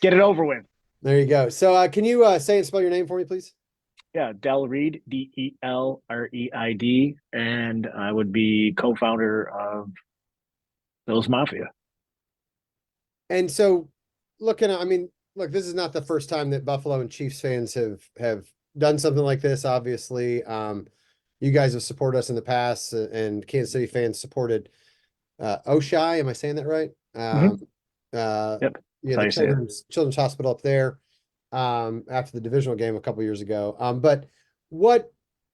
get it over with. There you go. So can you say and spell your name for me, please? Yeah, Del Reid, Delreid, and I would be co-founder of Bill's Mafia. And so looking at, I mean, look, this is not the first time that Buffalo and Chiefs fans have done something like this, obviously. You guys have supported us in the past, and Kansas City fans supported Oshai. Am I saying that right? Mm-hmm. Uh, Yep, that's yeah, how the you say it. Children's Hospital up there, after the divisional game a couple years ago. But what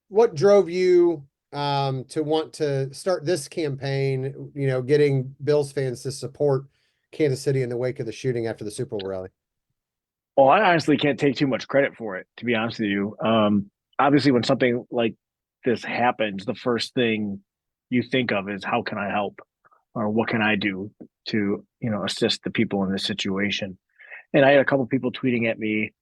what drove you to want to start this campaign? You know, getting Bills fans to support Kansas City in the wake of the shooting after the Super Bowl rally. Well, I honestly can't take too much credit for it, to be honest with you. Obviously, when something like this happens, the first thing you think of is how can I help, or what can I do to assist the people in this situation. And I had a couple people tweeting at me,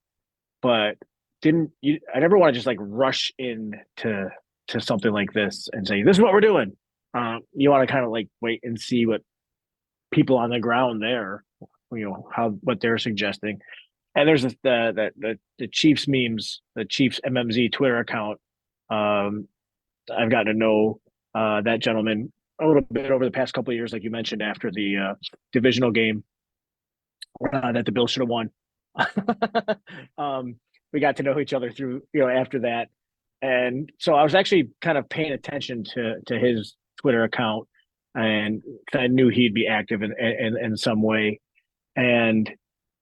but didn't you? I never want to just like rush in to something like this and say this is what we're doing. You want to kind of like wait and see what people on the ground there, how what they're suggesting. And there's the Chiefs memes, the Chiefs MMZ Twitter account. Um, I've gotten to know that gentleman a little bit over the past couple of years, like you mentioned, after the divisional game that the Bills should have won. um, we got to know each other through, after that, and so I was actually kind of paying attention to his Twitter account, and I knew he'd be active in some way, and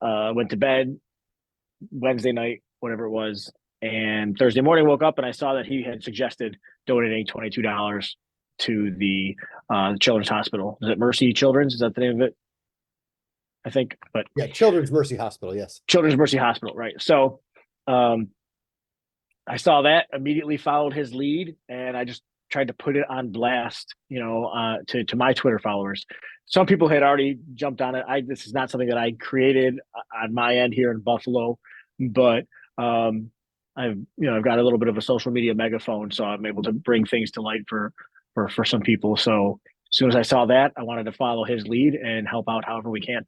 went to bed Wednesday night, whatever it was. And Thursday morning, woke up and I saw that he had suggested donating $22 to the Children's Hospital. Is it Mercy Children's? Is that the name of it? I think, but Yeah, Children's Mercy Hospital. Yes. Children's Mercy Hospital, right? So, um, I saw that, immediately followed his lead, and I just tried to put it on blast, to my Twitter followers. Some people had already jumped on it. This is not something that I created on my end here in Buffalo, but I've got a little bit of a social media megaphone, so I'm able to bring things to light for some people. So as soon as I saw that, I wanted to follow his lead and help out however we can.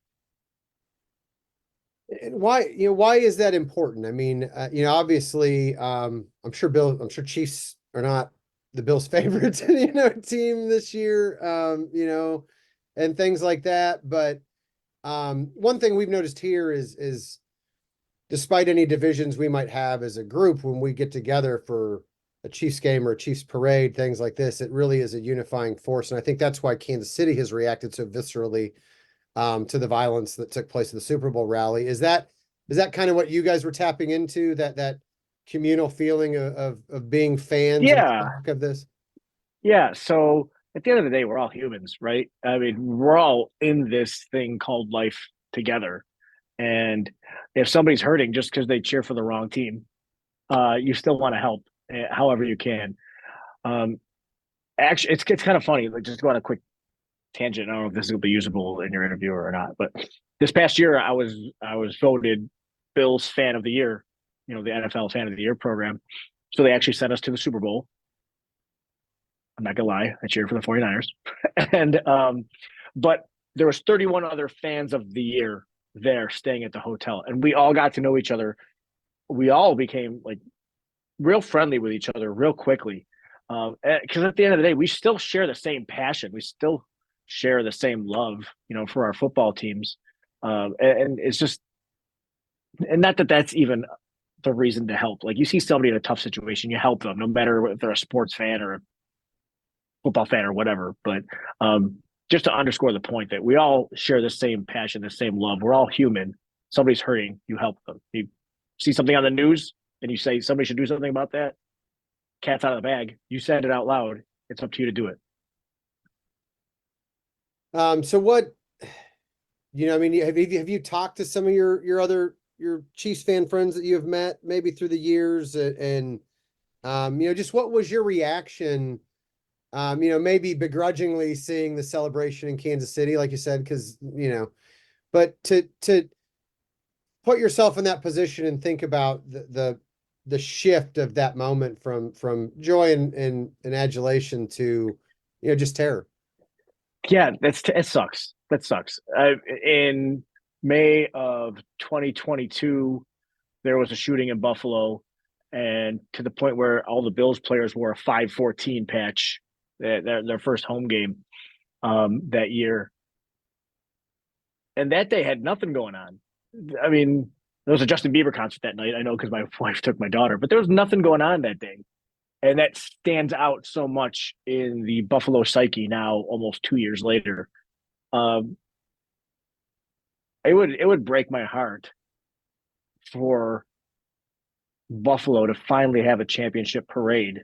And why is that important? I mean, obviously, I'm sure Chiefs are not the Bills' favorite, team this year, and things like that. But one thing we've noticed here is despite any divisions we might have as a group, when we get together for a Chiefs game or a Chiefs parade, things like this, it really is a unifying force. And I think that's why Kansas City has reacted so viscerally to the violence that took place at the Super Bowl rally. Is that kind of what you guys were tapping into, that communal feeling of being fans in the Yeah, back of this? yeah. So at the end of the day, we're all humans, right? I mean, we're all in this thing called life together. And if somebody's hurting just because they cheer for the wrong team, you still want to help however you can. Um, Actually, it's kind of funny. Like, just go on a quick tangent. I don't know if this will be usable in your interview or not, but this past year, I was voted Bills Fan of the Year. The NFL Fan of the Year program. So they actually sent us to the Super Bowl. I'm not gonna lie, I cheered for the 49ers. and But there was 31 other fans of the year there staying at the hotel, and we all got to know each other. We all became like real friendly with each other real quickly. Because at the end of the day, we still share the same passion. We still share the same love, for our football teams. And it's just, and not that that's even the reason to help. Like, you see somebody in a tough situation, you help them, no matter if they're a sports fan or a football fan or whatever. But just to underscore the point that we all share the same passion, the same love. We're all human. Somebody's hurting, you help them. You see something on the news and you say somebody should do something about that. Cat's out of the bag. You said it out loud. It's up to you to do it. So what, I mean, have you talked to some of your Chiefs fan friends that you have met maybe through the years, and just what was your reaction? Maybe begrudgingly seeing the celebration in Kansas City, like you said, because but to put yourself in that position and think about the shift of that moment from joy and adulation to just terror. Yeah, it sucks. That sucks. And May of 2022, there was a shooting in Buffalo, and to the point where all the Bills players wore a 514 patch, their first home game that year. And that day had nothing going on. I mean, there was a Justin Bieber concert that night. I know because my wife took my daughter, but there was nothing going on that day. And that stands out so much in the Buffalo psyche now, almost 2 years later. Um, it would break my heart for Buffalo to finally have a championship parade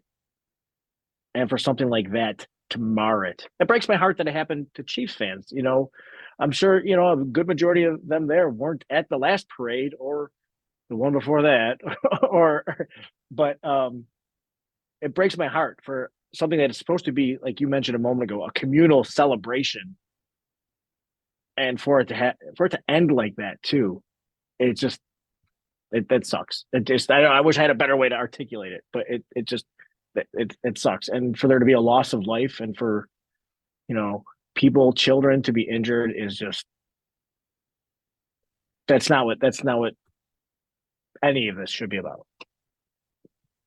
and for something like that to mar it. It breaks my heart that it happened to Chiefs fans. I'm sure, a good majority of them there weren't at the last parade or the one before that, but it breaks my heart for something that is supposed to be, like you mentioned a moment ago, a communal celebration, and for it to end like that too. It just that sucks. I wish I had a better way to articulate it, but it just it sucks. And for there to be a loss of life, and for children to be injured, is just that's not what any of this should be about.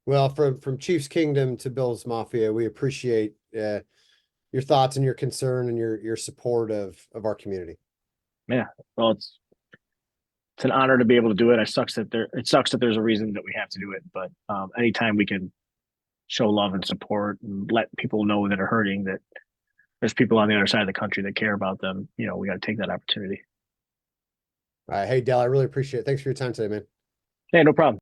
Well, from Chiefs Kingdom to Bills Mafia, we appreciate your thoughts and your concern and your support of our community. Yeah, well, it's an honor to be able to do it. It sucks that there's a reason that we have to do it, but anytime we can show love and support and let people know that are hurting, that there's people on the other side of the country that care about them, we got to take that opportunity. All right, hey Dell, I really appreciate it. Thanks for your time today, man. Hey, no problem.